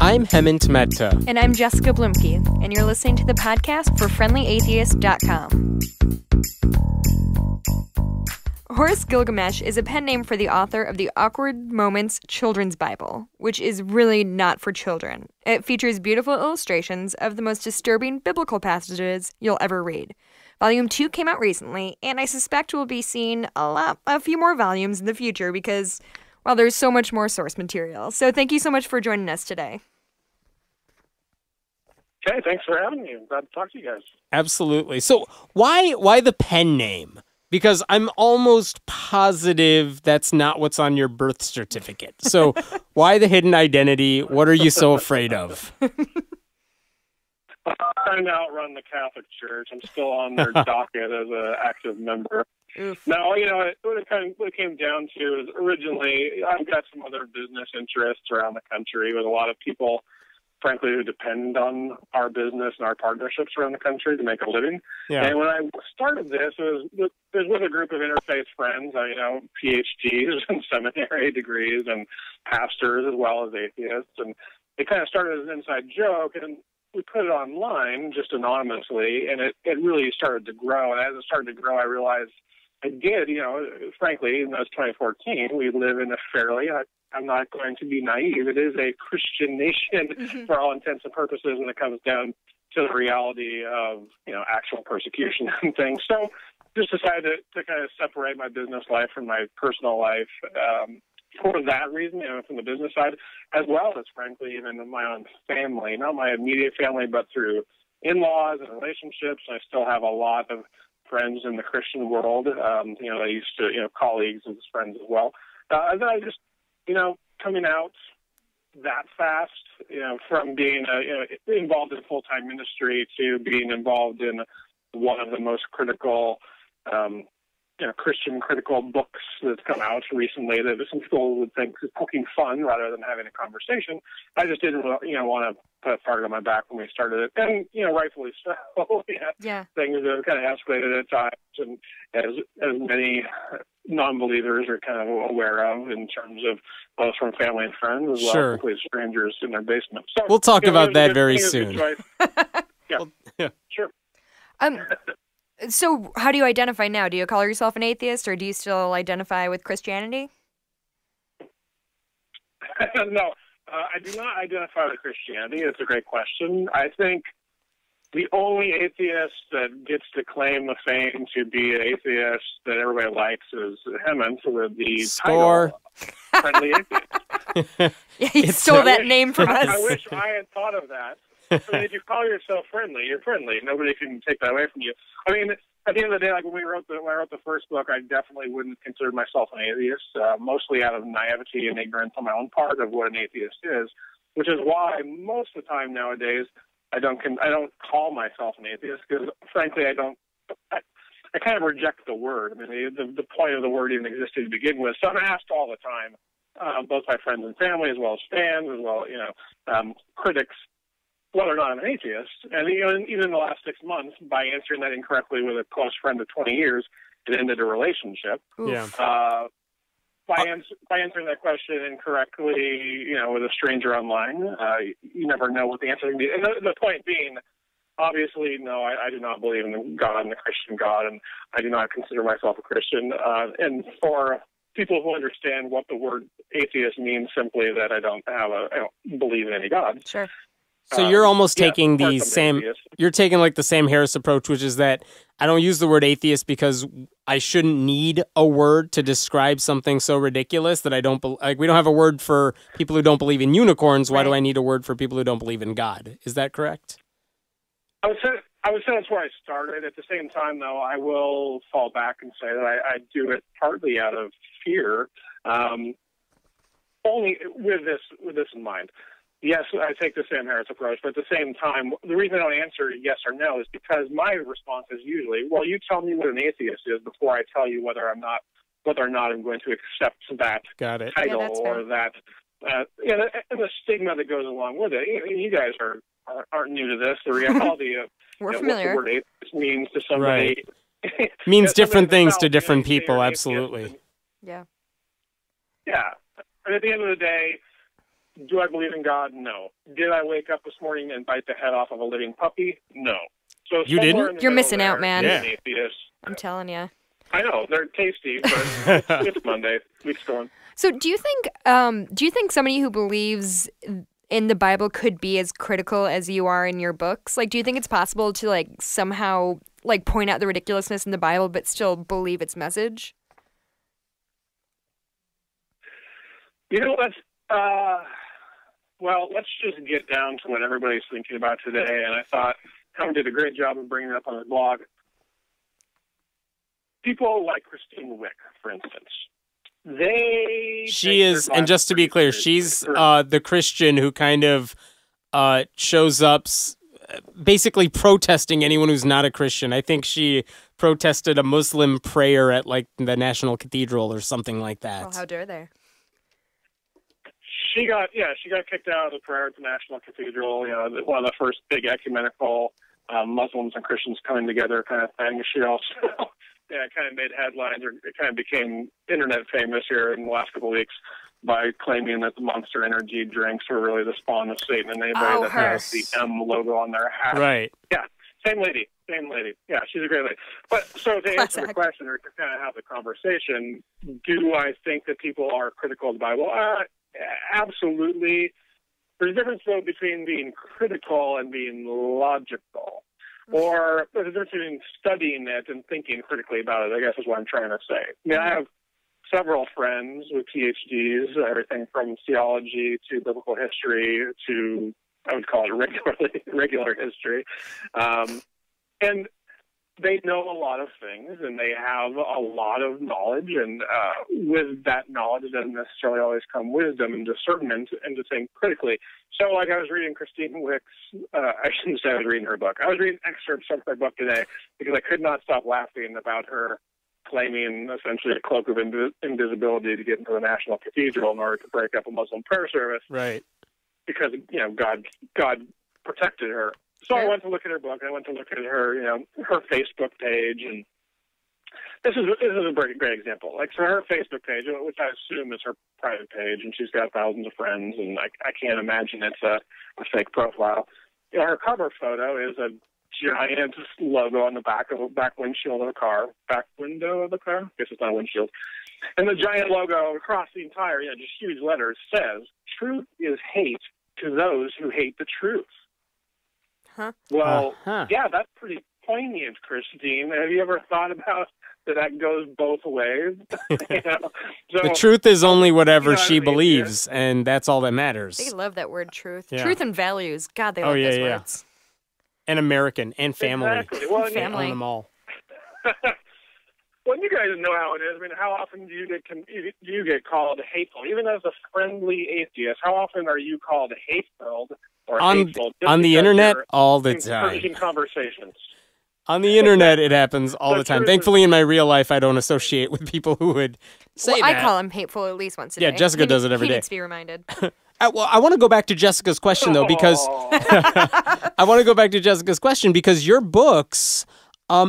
I'm Hemant Mehta. And I'm Jessica Blumke, and you're listening to the podcast for friendlyatheist.com. Horus Gilgamesh is a pen name for the author of the Awkward Moments Children's Bible, which is really not for children. It features beautiful illustrations of the most disturbing biblical passages you'll ever read. Volume 2 came out recently, and I suspect we'll be seeing a few more volumes in the future because, well, there's so much more source material. So thank you so much for joining us today. Okay, thanks for having me. I'm glad to talk to you guys. Absolutely. So why the pen name? Because I'm almost positive that's not what's on your birth certificate. So why the hidden identity? What are you so afraid of? I'm trying to outrun the Catholic Church. I'm still on their docket as an active member. Oof. No, what it came down to is originally I've got some other business interests around the country with a lot of people, frankly, who depend on our business and our partnerships around the country to make a living. Yeah. And when I started this, it was with a group of interfaith friends, PhDs and seminary degrees and pastors as well as atheists. And it kind of started as an inside joke, and we put it online just anonymously, and it really started to grow. And as it started to grow, I realized frankly, in 2014, we live in a fairly, I'm not going to be naive, it is a Christian nation for all intents and purposes when it comes down to the reality of, actual persecution and things. So just decided to kind of separate my business life from my personal life for that reason, from the business side, as well as, frankly, even in my own family, not my immediate family, but through in-laws and relationships. I still have a lot of friends in the Christian world, I used to, colleagues and friends as well. And then I just, coming out that fast, from being involved in full-time ministry to being involved in one of the most critical, Christian critical books that's come out recently that some people would think is poking fun rather than having a conversation. I just didn't, want to put a target on my back when we started it. And, rightfully so. Yeah. Things have kind of escalated at times, and as many non-believers are kind of aware of in terms of both from family and friends as well as complete strangers in their basement. So, we'll talk about that very soon. Yeah, sure. So how do you identify now? Do you call yourself an atheist, or do you still identify with Christianity? No, I do not identify with Christianity. It's a great question. I think the only atheist that gets to claim the fame to be an atheist that everybody likes is Hemant with the title Friendly Atheist. Yeah, he stole that name from us. I wish I had thought of that. If you call yourself friendly, you're friendly. Nobody can take that away from you. I mean, at the end of the day, like when I wrote the first book, I definitely wouldn't consider myself an atheist, mostly out of naivety and ignorance on my own part of what an atheist is, which is why most of the time nowadays I don't call myself an atheist because, frankly, I kind of reject the word. I mean, the point of the word even existed to begin with. So I'm asked all the time, both by friends and family, as well as fans, as well as critics, whether or not I'm an atheist. And even in the last 6 months, by answering that incorrectly with a close friend of 20 years, it ended a relationship. Yeah. By answering that question incorrectly, with a stranger online, you never know what the answer can be. And the point being, obviously, no, I do not believe in God and the Christian God, and I do not consider myself a Christian. And for people who understand what the word atheist means, simply that I don't believe in any God. Sure. So you're almost taking you're taking like the Sam Harris approach, which is that I don't use the word atheist because I shouldn't need a word to describe something so ridiculous that I don't we don't have a word for people who don't believe in unicorns. Why do I need a word for people who don't believe in God? Is that correct? I would say that's where I started. At the same time, though, I will fall back and say that I do it partly out of fear, only with this in mind. Yes, I take the Sam Harris approach, but at the same time, the reason I don't answer yes or no is because my response is usually, well, you tell me what an atheist is before I tell you whether or not I'm going to accept that title or that, and the stigma that goes along with it. You guys aren't new to this. The reality of We're what familiar. the word atheist means to somebody means different things to different people. Absolutely. Yeah. Yeah. And at the end of the day, Do I believe in God? No. Did I wake up this morning and bite the head off of a living puppy? No. So you didn't? You're missing out, man. Yeah. I'm telling you. I know they're tasty, but it's Monday. Week's going. So, do you think somebody who believes in the Bible could be as critical as you are in your books? Like, do you think it's possible to like somehow like point out the ridiculousness in the Bible but still believe its message? You know, let's just get down to what everybody's thinking about today. And I thought Tom did a great job of bringing it up on his blog. People like Christine Wick, for instance. She is, and just to be clear, she's the Christian who kind of shows up basically protesting anyone who's not a Christian. I think she protested a Muslim prayer at like the National Cathedral or something like that. Oh, how dare they? She got kicked out of the prayer at the National Cathedral. You know, one of the first big ecumenical Muslims and Christians coming together kind of thing. She also kind of made headlines, or it kind of became internet famous here in the last couple of weeks by claiming that the Monster Energy drinks were really the spawn of Satan, and anybody that has the M logo on their hat. Right. Yeah. Same lady. Yeah, she's a great lady. But so to answer the question, or to kind of have the conversation, do I think that people are critical of the Bible? Absolutely. There's a difference, though, between being critical and being logical. Or there's a difference between studying it and thinking critically about it, I guess is what I'm trying to say. I mean, I have several friends with PhDs, everything from theology to biblical history to, I would call it regular history. And they know a lot of things, and they have a lot of knowledge, and with that knowledge doesn't necessarily always come wisdom and discernment and to think critically. So, like, I was reading Christine Wick's, I shouldn't say I was reading her book. I was reading excerpts from her book today because I could not stop laughing about her claiming essentially a cloak of invisibility to get into the National Cathedral in order to break up a Muslim prayer service. Right. Because, you know, God protected her. So I went to look at her book. I went to look at her, you know, her Facebook page, and this is a great example. Like, so her Facebook page, which I assume is her private page, and she's got thousands of friends, and I can't imagine it's a fake profile. You know, her cover photo is a giant logo on the back windshield of the car, back window of the car. I guess it's not a windshield. And the giant logo across the entire, you know, just huge letters says, "Truth is hate to those who hate the truth." Huh? Well, yeah, that's pretty poignant, Christine. Have you ever thought about that goes both ways? You know? So, the truth is only whatever she believes, and that's all that matters. They love that word, truth. Yeah. Truth and values. God, they love those words. And American, and family. Exactly. Well, family. Own them all. Well, you guys know how it is. I mean, how often do you get called hateful? Even as a friendly atheist, how often are you called hate-filled or hateful? On the internet, all the time. Encouraging conversations. On the internet, it happens all the time. Thankfully, in my real life, I don't associate with people who would say that. I call him hateful at least once a day. Yeah, Jessica does it every day. He needs to be reminded. Well, I want to go back to Jessica's question, though, because your books,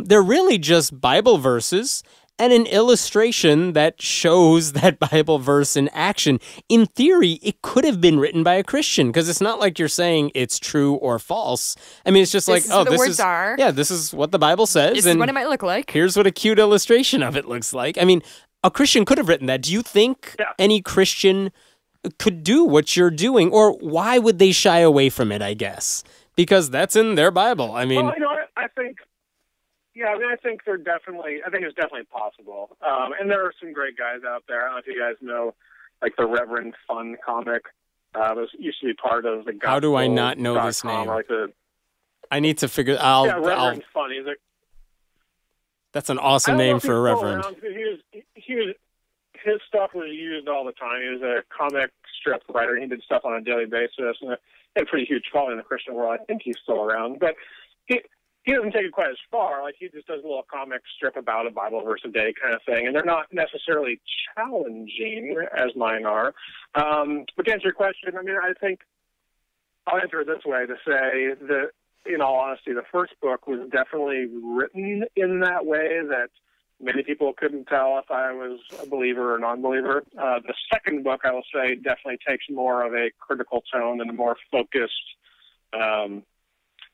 they're really just Bible verses and an illustration that shows that Bible verse in action. In theory, it could have been written by a Christian, because it's not like you're saying it's true or false. I mean, it's just like, this is what the Bible says. This is what it might look like. Here's what a cute illustration of it looks like. I mean, a Christian could have written that. Do you think any Christian could do what you're doing, or why would they shy away from it, I guess? Because that's in their Bible. I mean, well, you know, I think it's definitely possible. And there are some great guys out there. I don't know if you guys know, like the Reverend Fun comic. This used to be part of the Gospel. How do I not know this name? I need to figure. Reverend Fun. That's an awesome name for a reverend. His stuff was used all the time. He was a comic strip writer. He did stuff on a daily basis, and had a pretty huge following in the Christian world. I think he's still around, but he doesn't take it quite as far. Like, he just does a little comic strip about a Bible verse a day kind of thing, and they're not necessarily challenging as mine are. But to answer your question, I mean, I think I'll answer it this way, to say that, in all honesty, the first book was definitely written in that way, that Many people couldn't tell if I was a believer or non-believer. The second book, I will say, definitely takes more of a critical tone and a more focused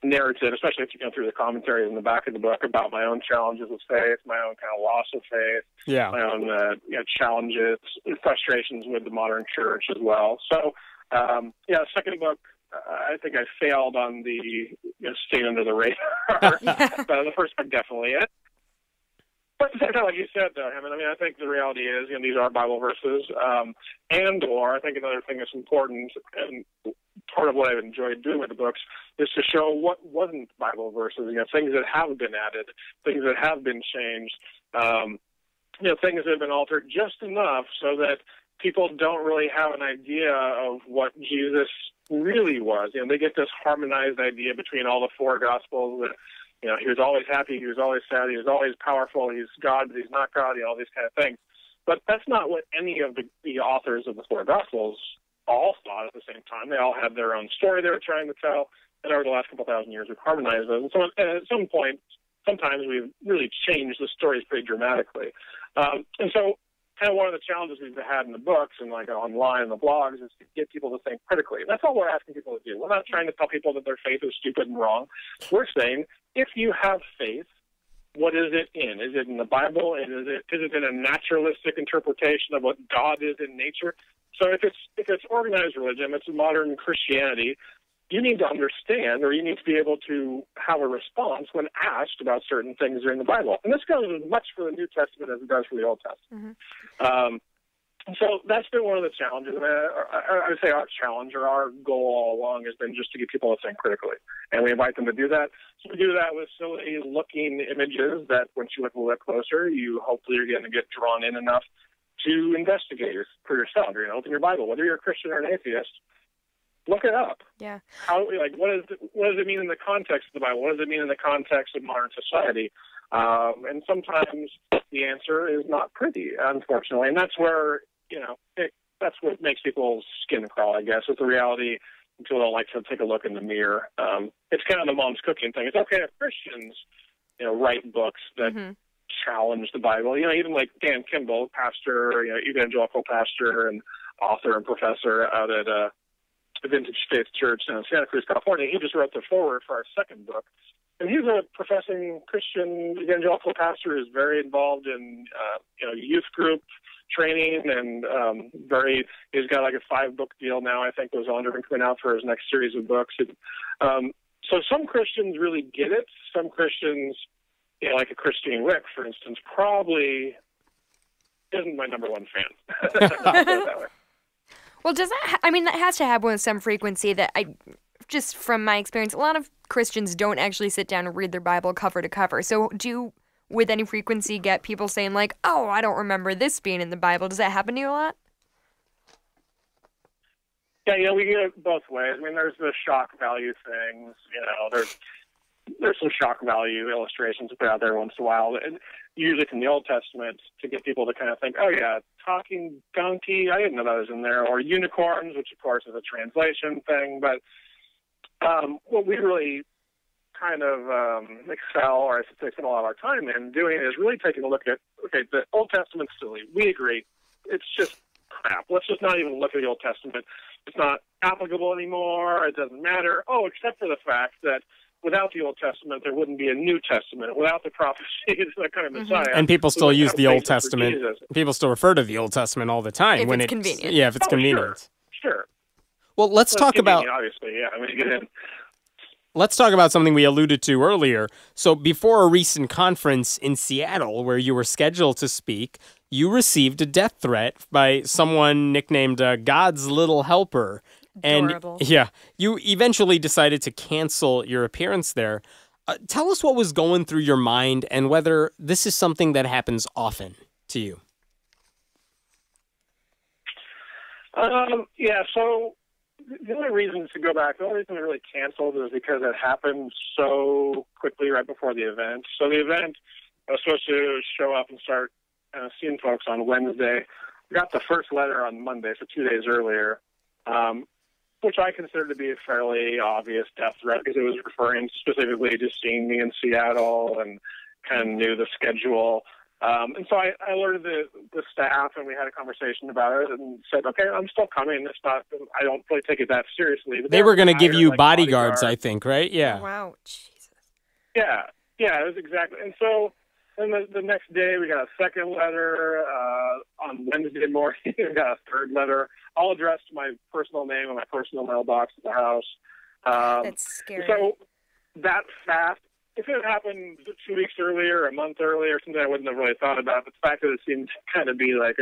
narrative, especially if you go through the commentaries in the back of the book about my own challenges with faith, my own kind of loss of faith, my own challenges, frustrations with the modern church as well. So, second book, I think I failed on the staying under the radar. But the first book definitely is. But like you said, though, I mean, I think the reality is, these are Bible verses, or I think another thing that's important, and part of what I've enjoyed doing with the books, is to show what wasn't Bible verses, things that have been added, things that have been changed, things that have been altered just enough so that people don't really have an idea of what Jesus really was. They get this harmonized idea between all the four Gospels that, he was always happy, he was always sad, he was always powerful, he's God, but he's not God, all these kind of things. But that's not what any of the authors of the four Gospels all thought at the same time. They all had their own story they were trying to tell, and over the last couple thousand years, we've harmonized those. And so at some point, sometimes we've really changed the stories pretty dramatically. And so kind of one of the challenges we've had in the books and like online and the blogs is to get people to think critically. And that's all we're asking people to do. We're not trying to tell people that their faith is stupid and wrong. We're saying, if you have faith, what is it in? Is it in the Bible? Is it in a naturalistic interpretation of what God is in nature? So if it's organized religion, it's modern Christianity, you need to understand, or you need to be able to have a response when asked about certain things that are in the Bible. And this goes as much for the New Testament as it does for the Old Testament. So that's been one of the challenges. I would say our challenge, or our goal all along, has been just to get people to think critically. And we invite them to do that. So we do that with silly-looking images that, once you look a little bit closer, hopefully you're going to get drawn in enough to investigate for yourself. Open your Bible. Whether you're a Christian or an atheist, look it up. Yeah. What does it mean in the context of the Bible? What does it mean in the context of modern society? And sometimes the answer is not pretty, unfortunately. And that's where, that's what makes people's skin crawl, I guess, with the reality. People don't like to take a look in the mirror. It's kind of the mom's cooking thing. It's okay if Christians, write books that challenge the Bible. Even like Dan Kimball, pastor, evangelical pastor and author and professor out at Vintage Faith Church in Santa Cruz, California. He just wrote the foreword for our second book. And he's a professing Christian evangelical pastor who's very involved in, youth group training, and he's got like a 5-book deal now, I think, goes on to coming out for his next series of books. So some Christians really get it. Some Christians, like a Christine Wick, for instance, probably isn't my number one fan. That way. Well, that has to happen with some frequency. That just from my experience, a lot of Christians don't actually sit down and read their Bible cover to cover. So do you, with any frequency, get people saying like, oh, I don't remember this being in the Bible? Does that happen to you a lot? Yeah, we get it both ways. I mean, there's the shock value things, there's some shock value illustrations put out there once in a while, and usually from the Old Testament, to get people to kind of think, oh yeah, talking donkey, I didn't know that was in there, or unicorns, which of course is a translation thing. But what we really kind of excel, or I should say spend a lot of our time in doing, is really taking a look at, okay, the Old Testament's silly. We agree. It's just crap. Let's just not even look at the Old Testament. It's not applicable anymore. It doesn't matter. Oh, except for the fact that without the Old Testament, there wouldn't be a New Testament. Without the prophecies, that kind of Messiah. And people still use the Old Testament. People still refer to the Old Testament all the time. If it's convenient. Yeah, if it's convenient. Sure. Well, let's talk about... Obviously, yeah. I mean, get in. Let's talk about something we alluded to earlier. So before a recent conference in Seattle where you were scheduled to speak, you received a death threat by someone nicknamed God's Little Helper. Adorable. And yeah, you eventually decided to cancel your appearance there. Tell us what was going through your mind and whether this is something that happens often to you. So the only reason to go back, the only reason I really canceled is because it happened so quickly right before the event. So the event, I was supposed to show up and start seeing folks on Wednesday. I got the first letter on Monday, so 2 days earlier, which I consider to be a fairly obvious death threat because it was referring specifically to seeing me in Seattle and kind of knew the schedule. And so I alerted the staff, and we had a conversation about it, and said, okay, I'm still coming. It's not, I don't really take it that seriously. But they were going to give you bodyguards, I think, right? Yeah. Oh, wow. Jesus. Yeah, it was exactly. And so then the next day, we got a second letter. On Wednesday morning, we got a third letter, all addressed to my personal name and my personal mailbox at the house. That's scary. So that fast, if it had happened 2 weeks earlier, a month earlier, something I wouldn't have really thought about. But the fact that it seemed to kind of be like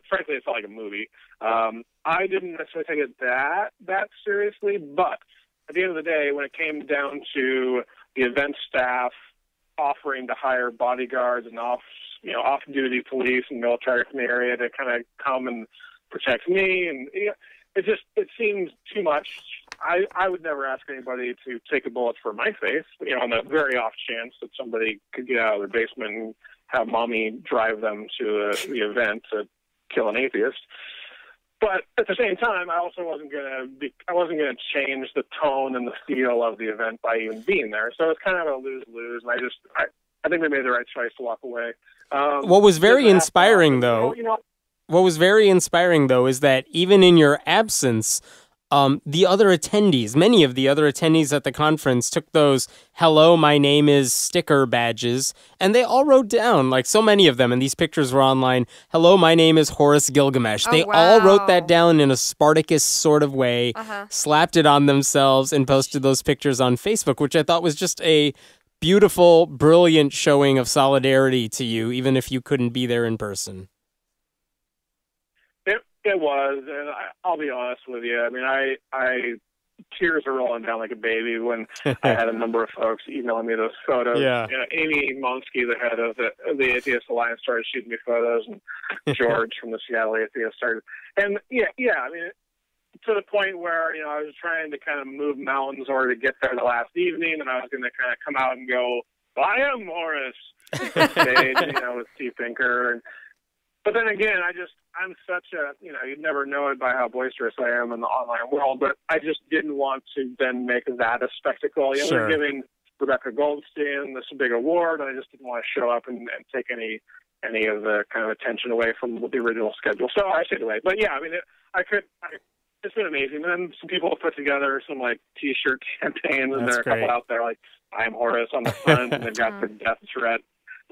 frankly, it felt like a movie. I didn't necessarily take it that seriously, but at the end of the day, when it came down to the event staff offering to hire bodyguards and off-duty police and military from the area to kind of come and protect me, and it seemed too much. I would never ask anybody to take a bullet for my face, on the very off chance that somebody could get out of their basement and have mommy drive them to the event to kill an atheist. But at the same time, I also wasn't going to change the tone and the feel of the event by even being there. So it's kind of a lose-lose, and I think we made the right choice to walk away. What was very inspiring, though, is that even in your absence, many of the other attendees at the conference took those "Hello, my name is" sticker badges, and they all wrote down, like so many of them, and these pictures were online, "Hello, my name is Horus Gilgamesh." They all wrote that down in a Spartacus sort of way, slapped it on themselves, and posted those pictures on Facebook, which I thought was just a beautiful, brilliant showing of solidarity to you, even if you couldn't be there in person. It was, and I'll be honest with you. I mean, I tears are rolling down like a baby when I had a number of folks emailing me those photos. Yeah. Amy Monsky, the head of the Atheist Alliance, started shooting me photos, and George from the Seattle Atheist started. And I mean, to the point where I was trying to kind of move mountains in order to get there the last evening, and I was going to kind of come out and go, well, I am Horus, on stage, with Steve Pinker. But then again, I'm such a, you'd never know it by how boisterous I am in the online world, but I just didn't want to then make that a spectacle. Sure. We're giving Rebecca Goldstein this big award, and I just didn't want to show up and take any of the kind of attention away from the original schedule. So I stayed away. But yeah, I mean, it's been amazing. And then some people have put together some T-shirt campaigns, and there are a couple out there like "I am Horus" on the front, and they've got the death threat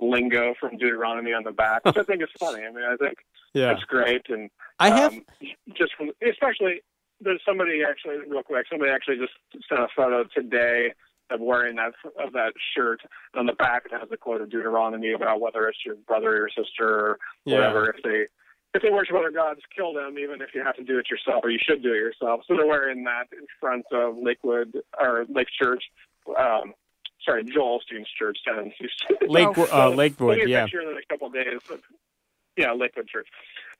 lingo from Deuteronomy on the back, which I think is funny. I mean, I think that's great. And I have especially there's somebody actually just sent a photo today of wearing that shirt. On the back, it has the quote of Deuteronomy about whether it's your brother or your sister or whatever. If they worship other gods, kill them, even if you have to do it yourself, or you should do it yourself. So they're wearing that in front of Lake Church. Joel Osteen's church down in Houston. Lakewood, yeah. Picture in the next couple of days. Lakewood Church.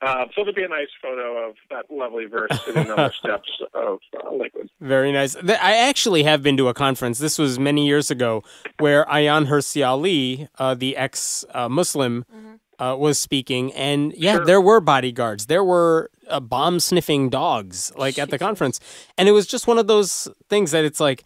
So there'll be a nice photo of that lovely verse sitting on the steps of Lakewood. Very nice. I actually have been to a conference. This was many years ago, where Ayaan Hirsi Ali, the ex-Muslim, was speaking, and there were bodyguards. There were bomb-sniffing dogs, at the conference. And it was just one of those things that it's like,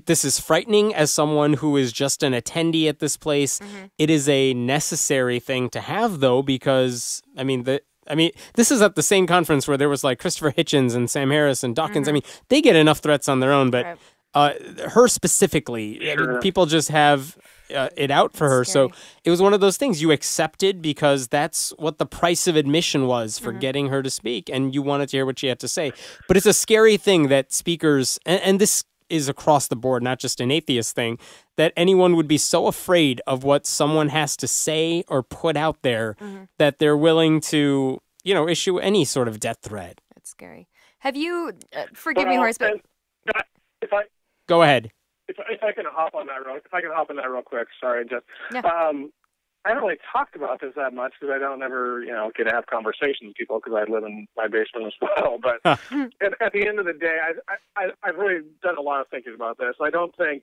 this is frightening as someone who is just an attendee at this place. It is a necessary thing to have, though, because, this is at the same conference where there was Christopher Hitchens and Sam Harris and Dawkins. I mean, they get enough threats on their own, but her specifically, people just have it out for her. So it was one of those things you accepted because that's what the price of admission was for getting her to speak, and you wanted to hear what she had to say. But it's a scary thing that speakers, and this is across the board, not just an atheist thing, that anyone would be so afraid of what someone has to say or put out there that they're willing to, issue any sort of death threat. That's scary. Have you, forgive me, Horus, but... Go ahead. If I can hop on that real quick, sorry, Jeff. Yeah. I haven't really talked about this that much because I don't ever, get to have conversations with people because I live in my basement as well. But at the end of the day, I've really done a lot of thinking about this. I don't think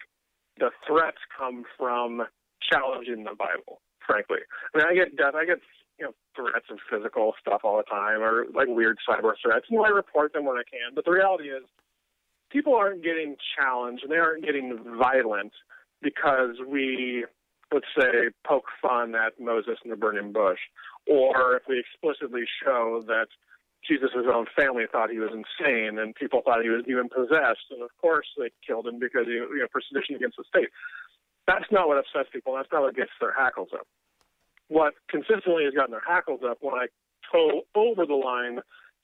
the threats come from challenging the Bible, frankly. I mean, I get threats of physical stuff all the time, or weird cyber threats, and I report them when I can. But the reality is, people aren't getting challenged and they aren't getting violent because we let's say, poke fun at Moses and the burning bush, or if we explicitly show that Jesus' own family thought he was insane and people thought he was even possessed, and of course they killed him because he, for sedition against the state. That's not what upsets people. That's not what gets their hackles up. What consistently has gotten their hackles up when I toe over the line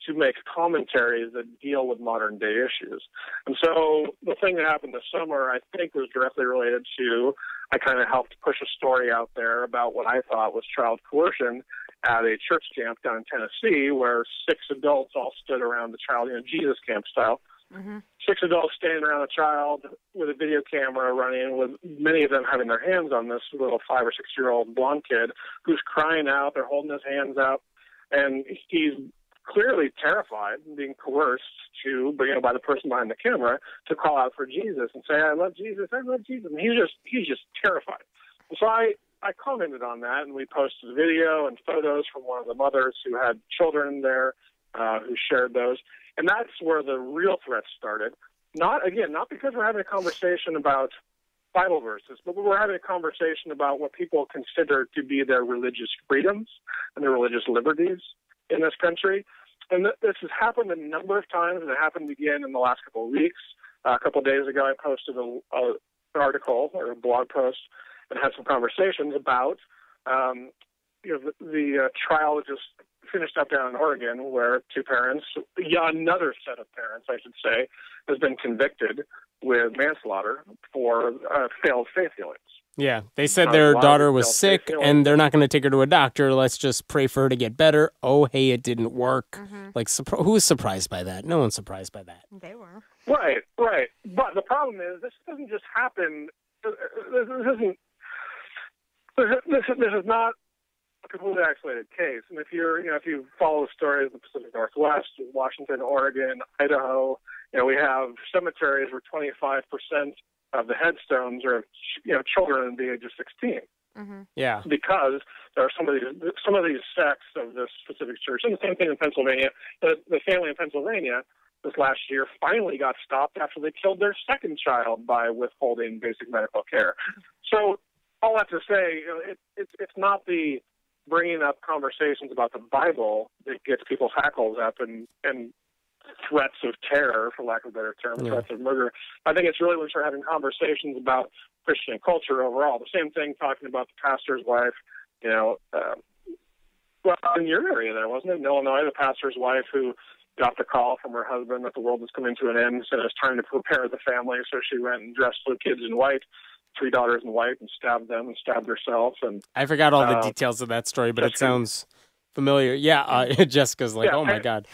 to make commentaries that deal with modern day issues. And so the thing that happened this summer, I think, was directly related to, I kind of helped push a story out there about what I thought was child coercion at a church camp down in Tennessee, where 6 adults all stood around the child, Jesus camp style. Mm-hmm. 6 adults standing around a child with a video camera running, with many of them having their hands on this little 5 or 6-year-old blonde kid who's crying out. They're holding his hands out, and he's clearly terrified and being coerced to, by the person behind the camera, to call out for Jesus and say, "I love Jesus, I love Jesus." And he's just terrified. And so I commented on that, and we posted a video and photos from one of the mothers who had children there, who shared those. And that's where the real threat started. Not because we're having a conversation about Bible verses, but we're having a conversation about what people consider to be their religious freedoms and their religious liberties in this country. And this has happened a number of times, and it happened again in the last couple of weeks. A couple of days ago, I posted an article or a blog post and had some conversations about the trial that just finished up down in Oregon, where 2 parents, another set of parents, I should say, has been convicted with manslaughter for failed faith healings. Yeah, they said their daughter was sick, and they're not going to take her to a doctor. Let's just pray for her to get better. Oh, hey, it didn't work. Mm-hmm. Like, who was surprised by that? No one's surprised by that. They were. Right. But the problem is, this doesn't just happen. This is not a completely isolated case. And if you follow the story of the Pacific Northwest, Washington, Oregon, Idaho, we have cemeteries where 25% of the headstones are, children under the age of 16. Mm-hmm. Yeah. Because there are some of these sects of this specific church, and the same thing in Pennsylvania. The family in Pennsylvania this last year finally got stopped after they killed their 2nd child by withholding basic medical care. So all that to say, it's not the bringing up conversations about the Bible that gets people's hackles up and threats of terror, for lack of a better term, threats of murder. I think it's really when we're having conversations about Christian culture overall. The same thing talking about the pastor's wife, well, in your area there, wasn't it? In Illinois, the pastor's wife who got the call from her husband that the world was coming to an end, said it was time to prepare the family, so she went and dressed the kids in white, 3 daughters in white, and stabbed them and stabbed herself. And I forgot all the details of that story, but it sounds familiar. Yeah, Jessica's like, oh my God.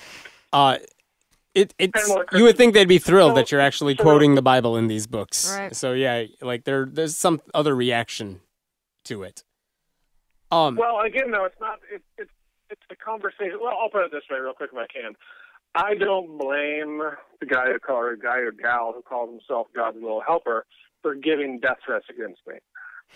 You would think they'd be thrilled that you're actually quoting the Bible in these books. Right. So yeah, like there's some other reaction to it. Well, again, though, it's not. It's the conversation. Well, I'll put it this way, real quick, if I can. I don't blame the guy or gal who calls himself God's little helper for giving death threats against me.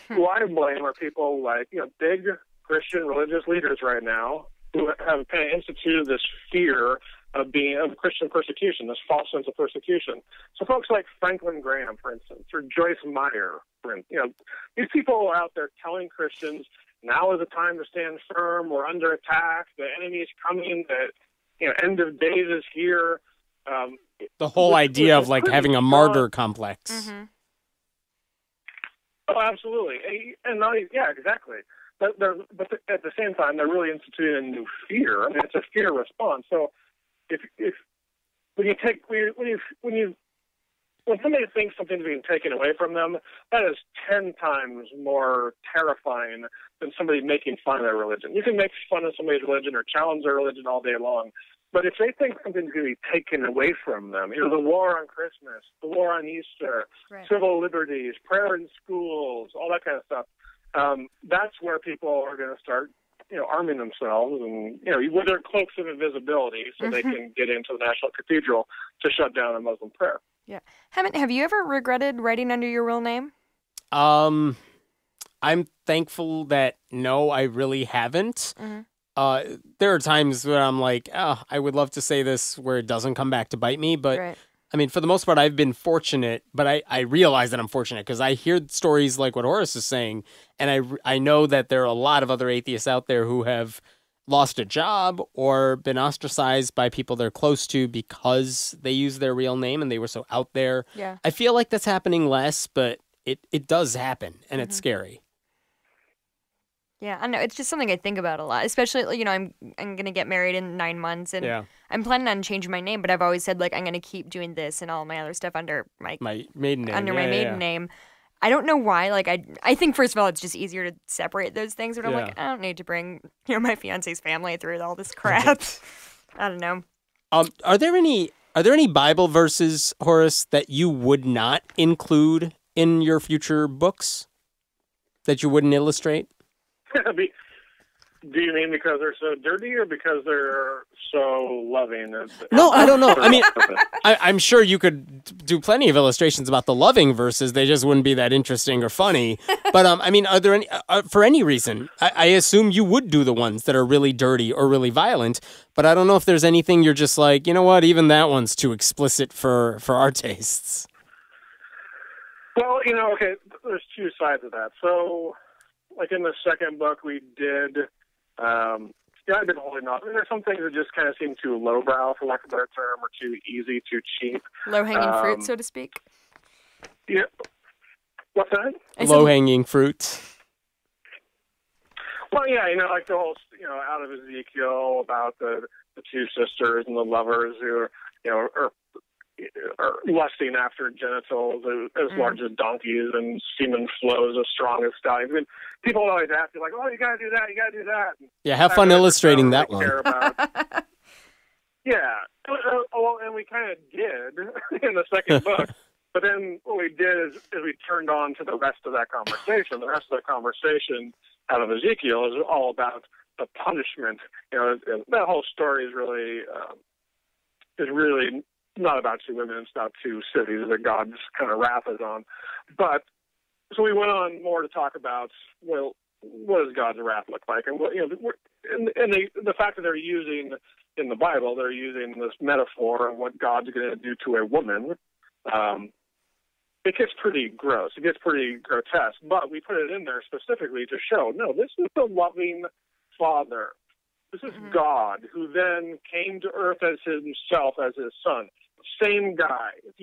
Who I blame are people like big Christian religious leaders right now who have kind of instituted this fear of Christian persecution, this false sense of persecution. So folks like Franklin Graham, for instance, or Joyce Meyer, these people are out there telling Christians, now is the time to stand firm, we're under attack, the enemy is coming, the end of days is here. The whole idea of having a martyr complex. Mm-hmm. Oh, absolutely. And yeah, exactly. But at the same time, they're really instituting a new fear. I mean, it's a fear response. So when somebody thinks something's being taken away from them, that is 10 times more terrifying than somebody making fun of their religion. You can make fun of somebody's religion or challenge their religion all day long, but if they think something's going to be taken away from them, the war on Christmas, the war on Easter, right, civil liberties, prayer in schools, all that kind of stuff, that's where people are going to start arming themselves and, with their cloaks of invisibility so they can get into the National Cathedral to shut down a Muslim prayer. Yeah. Hammond, have you ever regretted writing under your real name? I'm thankful that no, I really haven't. Mm-hmm. There are times where I'm like, I would love to say this where it doesn't come back to bite me, but I mean, for the most part, I've been fortunate, but I realize that I'm fortunate because I hear stories like what Horus is saying, and I know that there are a lot of other atheists out there who have lost a job or been ostracized by people they're close to because they use their real name and they were so out there. Yeah. I feel like that's happening less, but it does happen, and it's scary. Yeah, I know. It's just something I think about a lot, especially, you know, I'm going to get married in 9 months, and I'm planning on changing my name, but I've always said, like, I'm going to keep doing this and all my other stuff under my maiden name. Under my maiden name. I don't know why. Like, I think, first of all, it's just easier to separate those things, but I'm like, I don't need to bring, you know, my fiance's family through all this crap. I don't know. Are there any Bible verses, Horus, that you would not include in your future books that you wouldn't illustrate? Do you mean because they're so dirty or because they're so loving? No, I don't know. I mean, I'm sure you could do plenty of illustrations about the loving verses. They just wouldn't be that interesting or funny. But I mean, are there any for any reason? I assume you would do the ones that are really dirty or really violent. But I don't know if there's anything you're just like, you know what? Even that one's too explicit for our tastes. Well, you know, okay, there's two sides of that. So, like in the second book, we did. I've been holding off. I mean, there's some things that just kind of seem too lowbrow, for lack of a better term, or too easy, too cheap. Low-hanging fruit, so to speak? Yeah. What's that? Low-hanging fruit. Well, yeah, you know, like the whole, you know, out of Ezekiel about the two sisters and the lovers who are, you know, are lusting after genitals as large as donkeys and semen flows as strong as stallions. I mean, people always ask you, like, oh, you got to do that, you got to do that. Yeah, have fun illustrating that one. Yeah. Well, and we kind of did in the second book. But then what we did is we turned on to the rest of that conversation. The rest of the conversation out of Ezekiel is all about the punishment. You know, that whole story is really not about two women, it's about two cities that God's kind of wrath is on. But so we went on more to talk about, well, what does God's wrath look like? And you know, and the fact that they're using in the Bible, they're using this metaphor of what God's going to do to a woman. It gets pretty gross. It gets pretty grotesque. But we put it in there specifically to show, no, this is the loving Father. This is God, who then came to earth as himself, as his son. Same guy. If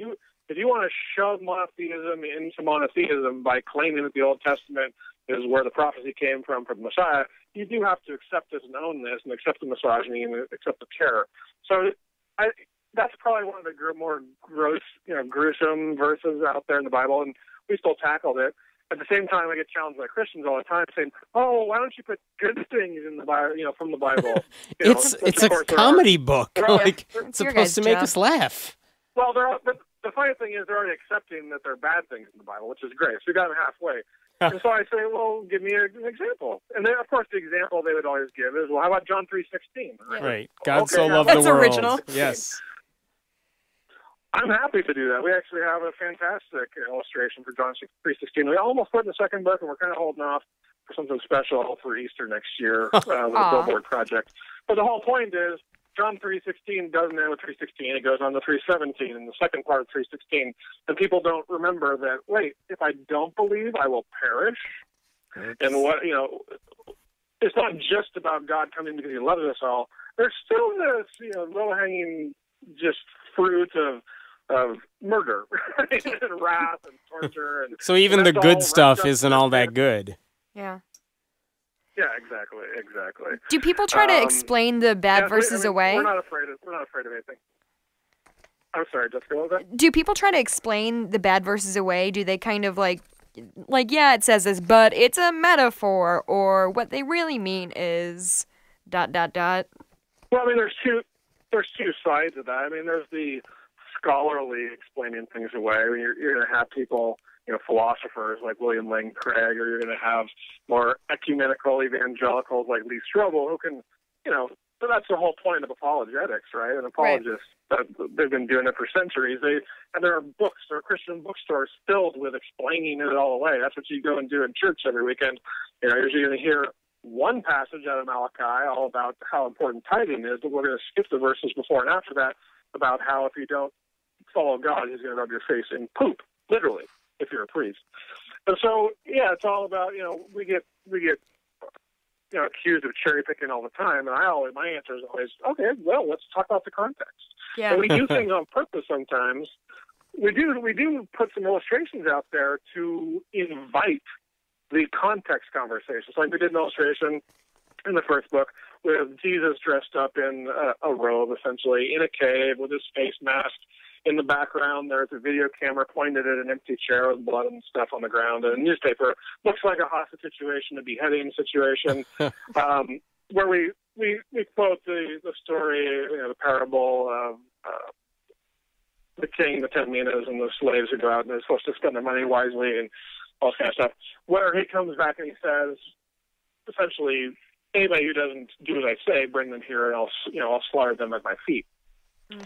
you want to shove monotheism into monotheism by claiming that the Old Testament is where the prophecy came from the Messiah, you do have to accept this and own this and accept the misogyny and accept the terror. So that's probably one of the more gross, you know, gruesome verses out there in the Bible, and we still tackled it. At the same time, I get challenged by Christians all the time saying, "Oh, why don't you put good things in the Bible? You know, from the Bible." It's a comedy book. Like, it's supposed to make us laugh. Well, the funny thing is they're already accepting that they're bad things in the Bible, which is great. So we got them halfway. And so I say, well, give me an example. And then, of course, the example they would always give is, well, how about John 3:16? Right. God so loved the world. That's original. Yes. I'm happy to do that. We actually have a fantastic illustration for John 3:16. We almost put in the second book, and we're kind of holding off for something special for Easter next year with a billboard project. But the whole point is John 3:16 doesn't end with 3:16. It goes on to 3:17 in the second part of 3:16. And people don't remember that, wait, if I don't believe, I will perish. Oops. And what, you know, it's not just about God coming because he loves us all. There's still this, you know, low-hanging just fruit of murder and wrath and torture. And so even the good stuff isn't all that good. Yeah. Yeah, exactly. Do people try to explain the bad verses away? We're not afraid of anything. I'm sorry, Jessica, what was that? Do people try to explain the bad verses away? Do they kind of like, yeah, it says this, but it's a metaphor, or what they really mean is ... Well, I mean, there's two sides of that. I mean, there's the scholarly explaining things away. I mean, you're going to have people, you know, philosophers like William Lane Craig, or you're going to have more ecumenical evangelicals like Lee Strobel who can, you know, so that's the whole point of apologetics, right? And apologists, they've been doing it for centuries. And there are books, there are Christian bookstores filled with explaining it all away. That's what you go and do in church every weekend. You know, you're going to hear one passage out of Malachi all about how important tithing is, but we're going to skip the verses before and after that about how if you don't follow God, he's going to rub your face in poop, literally, if you're a priest. And so, yeah, it's all about, we get accused of cherry picking all the time, and my answer is always, okay, well, let's talk about the context. Yeah. And we do things on purpose sometimes. We do put some illustrations out there to invite the context conversations. Like we did an illustration in the first book with Jesus dressed up in a robe, essentially, in a cave with his face masked. In the background, there's a video camera pointed at an empty chair with blood and stuff on the ground, and a newspaper. Looks like a hostage situation, a beheading situation, where we quote the story, the parable of the king, the 10 minas, and the slaves who go out and they're supposed to spend their money wisely and all this kind of stuff. Where he comes back and he says, essentially, anybody who doesn't do as I say, bring them here, and I'll slaughter them at my feet.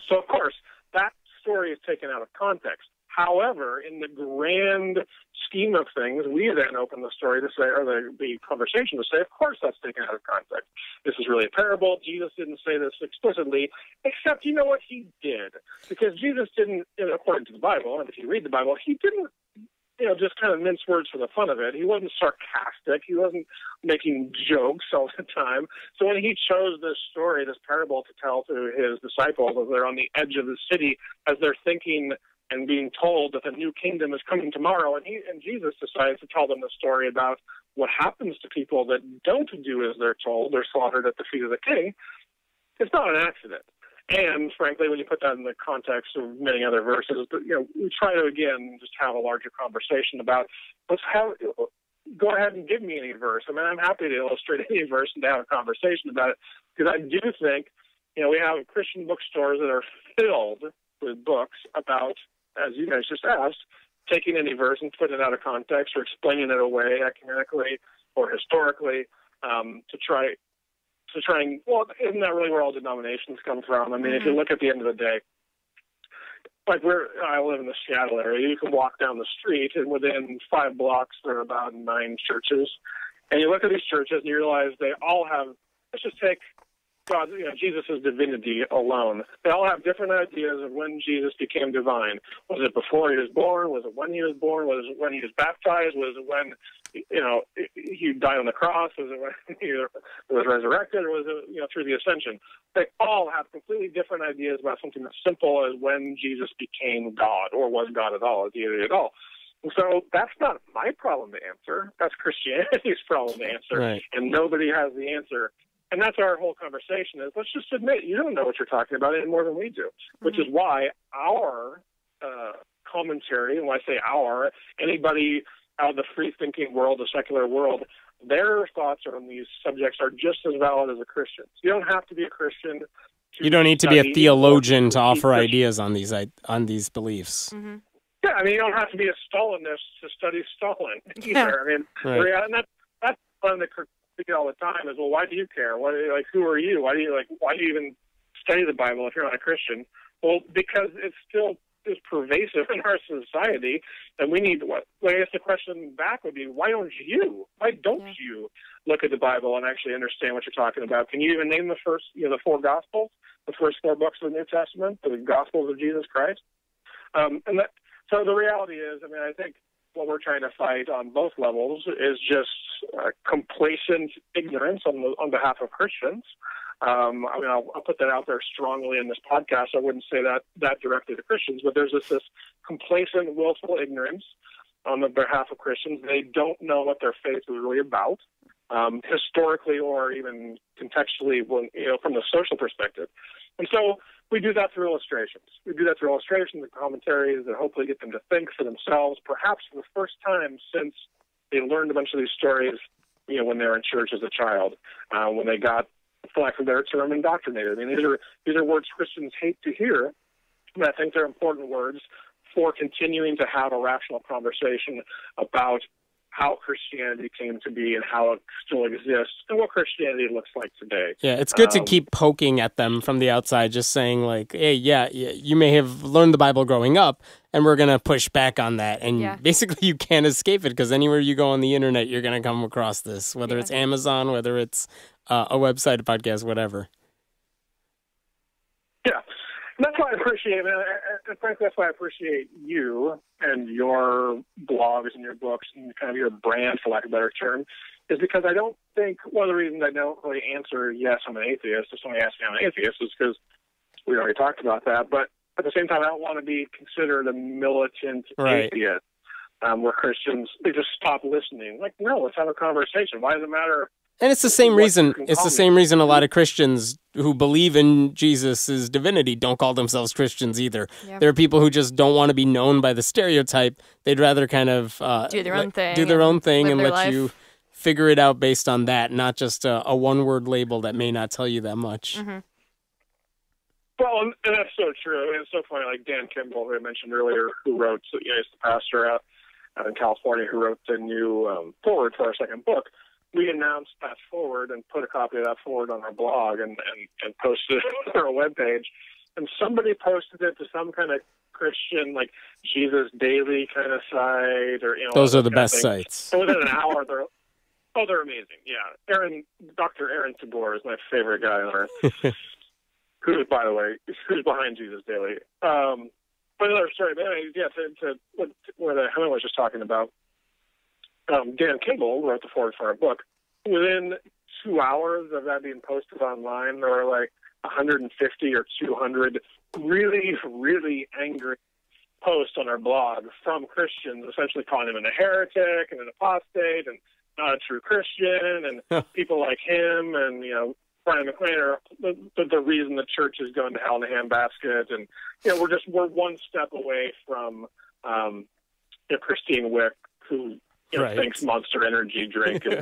So of course that story is taken out of context. However, in the grand scheme of things, we then open the story to say, or the conversation to say, of course that's taken out of context. This is really a parable. Jesus didn't say this explicitly, except you know what he did, because Jesus didn't, according to the Bible, and if you read the Bible, he didn't just kind of mince words for the fun of it. He wasn't sarcastic. He wasn't making jokes all the time. So when he chose this story, this parable to tell to his disciples as they're on the edge of the city, as they're thinking and being told that the new kingdom is coming tomorrow, and Jesus decides to tell them the story about what happens to people that don't do as they're told. They're slaughtered at the feet of the king. It's not an accident. And frankly, when you put that in the context of many other verses, but we try to again just have a larger conversation about go ahead and give me any verse. I mean, I'm happy to illustrate any verse and to have a conversation about it, because I do think we have Christian bookstores that are filled with books about, as you guys just asked, taking any verse and putting it out of context or explaining it away ecumenically or historically to try and, well, isn't that really where all denominations come from? I mean, if you look at the end of the day, like I live in the Seattle area, you can walk down the street and within 5 blocks there are about 9 churches. And you look at these churches and you realize they all have, let's just take God, Jesus' divinity alone. They all have different ideas of when Jesus became divine. Was it before he was born? Was it when he was born? Was it when he was baptized? Was it when, he died on the cross? Was it when he was resurrected? Or was it, through the ascension? They all have completely different ideas about something as simple as when Jesus became God, or was God at all, or deity at all. And so that's not my problem to answer. That's Christianity's problem to answer. Right. And nobody has the answer. And that's our whole conversation is, let's just admit you don't know what you're talking about any more than we do, which is why our commentary, and when I say our, anybody out of the free-thinking world, the secular world, their thoughts on these subjects are just as valid as a Christian's. You don't have to be a Christian. You don't need to be a theologian to offer ideas on these beliefs. Mm-hmm. Yeah, I mean, you don't have to be a Stalinist to study Stalin either. Yeah. I mean, right. And that's one of the all the time is, well, why do you care? Who are you? Why do you even study the Bible if you're not a Christian? Well, because it still is pervasive in our society, and we need I guess the question back would be, why don't you look at the Bible and actually understand what you're talking about? Can you even name the first, the 4 Gospels, the first 4 books of the New Testament, the Gospels of Jesus Christ? So the reality is, I think what we're trying to fight on both levels is just complacent ignorance on behalf of Christians. I'll put that out there strongly in this podcast. I wouldn't say that directly to Christians, but there's this complacent, willful ignorance on the behalf of Christians. They don't know what their faith is really about, historically or even contextually, from the social perspective. And so we do that through illustrations. We do that through illustrations and commentaries that hopefully get them to think for themselves, perhaps for the first time since they learned a bunch of these stories, when they were in church as a child, when they got, for lack of a better term, indoctrinated. I mean, these are words Christians hate to hear, and I think they're important words for continuing to have a rational conversation about how Christianity came to be and how it still exists and what Christianity looks like today. Yeah, it's good to keep poking at them from the outside, just saying like, hey, you may have learned the Bible growing up, and we're going to push back on that. And basically you can't escape it, because anywhere you go on the internet, you're going to come across this, whether it's Amazon, whether it's a website, a podcast, whatever. Yeah. That's why I appreciate, frankly, that's why I appreciate you and your blogs and your books and kind of your brand, for lack of a better term, is because I don't think one of the reasons I don't really answer, yes, I'm an atheist, if somebody asks me I'm an atheist, is because we already talked about that. But at the same time, I don't want to be considered a militant atheist, where Christians, they just stop listening. Like, no, let's have a conversation. Why does it matter? And it's the same reason. It's the same reason a lot of Christians who believe in Jesus' divinity don't call themselves Christians either. Yep. There are people who just don't want to be known by the stereotype. They'd rather kind of do their own thing and let life. You figure it out based on that, not just a one-word label that may not tell you that much. Mm-hmm. Well, and that's so true. And it's so funny. Like Dan Kimball, who I mentioned earlier, who wrote, he's the pastor out in California, who wrote the new foreword for our second book. We announced that forward and put a copy of that forward on our blog and posted it on our webpage. And somebody posted it to some kind of Christian, like Jesus Daily kind of site, or those are the best sites. And within an hour, they're amazing. Yeah, Dr. Aaron Tabor is my favorite guy on earth. Who, by the way, who's behind Jesus Daily? But another story. But anyway, to what Helen was just talking about. Dan Kimball wrote the foreword for our book. Within 2 hours of that being posted online, there were like 150 or 200 really, really angry posts on our blog from Christians, essentially calling him a heretic and an apostate and not a true Christian, and people like him and, Brian McLean are the reason the church is going to hell in a handbasket. And, we're one step away from Christine Wick, who thinks Monster Energy drink is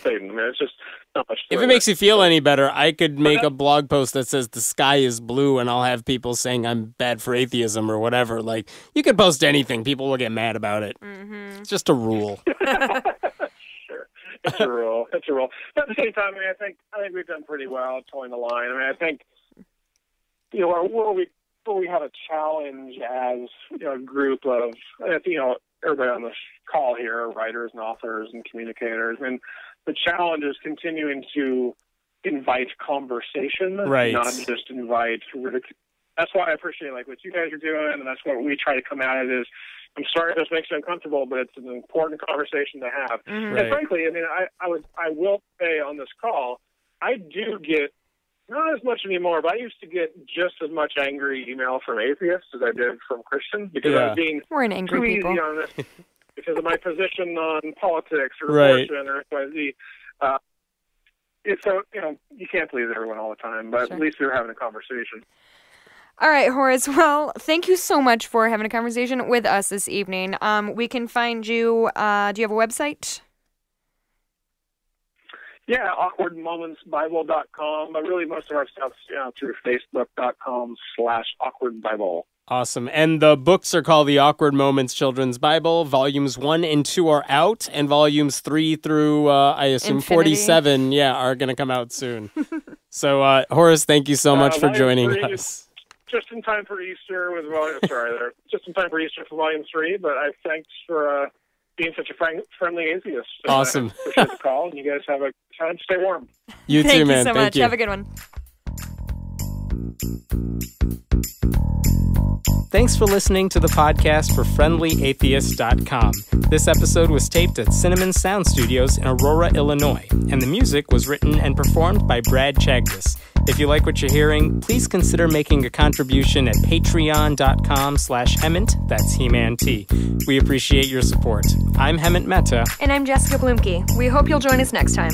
Satan. I mean, it's just not much. If it makes you feel any better, I could make a blog post that says the sky is blue, and I'll have people saying I'm bad for atheism or whatever. Like, you could post anything. People will get mad about it. Mm-hmm. It's just a rule. Sure. It's a rule. It's a rule. But at the same time, I think we've done pretty well towing the line. I mean, I think, where we have a challenge as, a group of, everybody on this call here are writers and authors and communicators, and the challenge is continuing to invite conversation, not just invite ridicule. That's why I appreciate what you guys are doing, and that's what we try to come at it is. I'm sorry if this makes you uncomfortable, but it's an important conversation to have. Mm-hmm. And frankly, I mean, I will say on this call, I do get, not as much anymore, but I used to get just as much angry email from atheists as I did from Christians, because I was being We're an angry too people. easy on this because of my position on politics or abortion or XYZ. So, you can't please everyone all the time, but at least we were having a conversation. All right, Horus. Well, thank you so much for having a conversation with us this evening. We can find you. Do you have a website? Yeah, awkwardmomentsbible.com. But really, most of our stuff's through facebook.com/awkwardbible. Awesome. And the books are called The Awkward Moments Children's Bible. Volumes 1 and 2 are out, and volumes 3 through, I assume, Infinity. 47, are going to come out soon. So, Horus, thank you so much for joining us. Just in time for Easter with volume. Just in time for Easter for volume 3. But thanks for being such a friendly atheist. Awesome. Appreciate the call, and you guys have a time. Stay warm. You too, man. Thank you so much. Have a good one. Thanks for listening to the podcast for FriendlyAtheist.com. This episode was taped at Cinnamon Sound Studios in Aurora, Illinois, and the music was written and performed by Brad Chagdis. If you like what you're hearing, please consider making a contribution at patreon.com/Hemant, that's He-Man-T. We appreciate your support. I'm Hemant Mehta. And I'm Jessica Blumke. We hope you'll join us next time.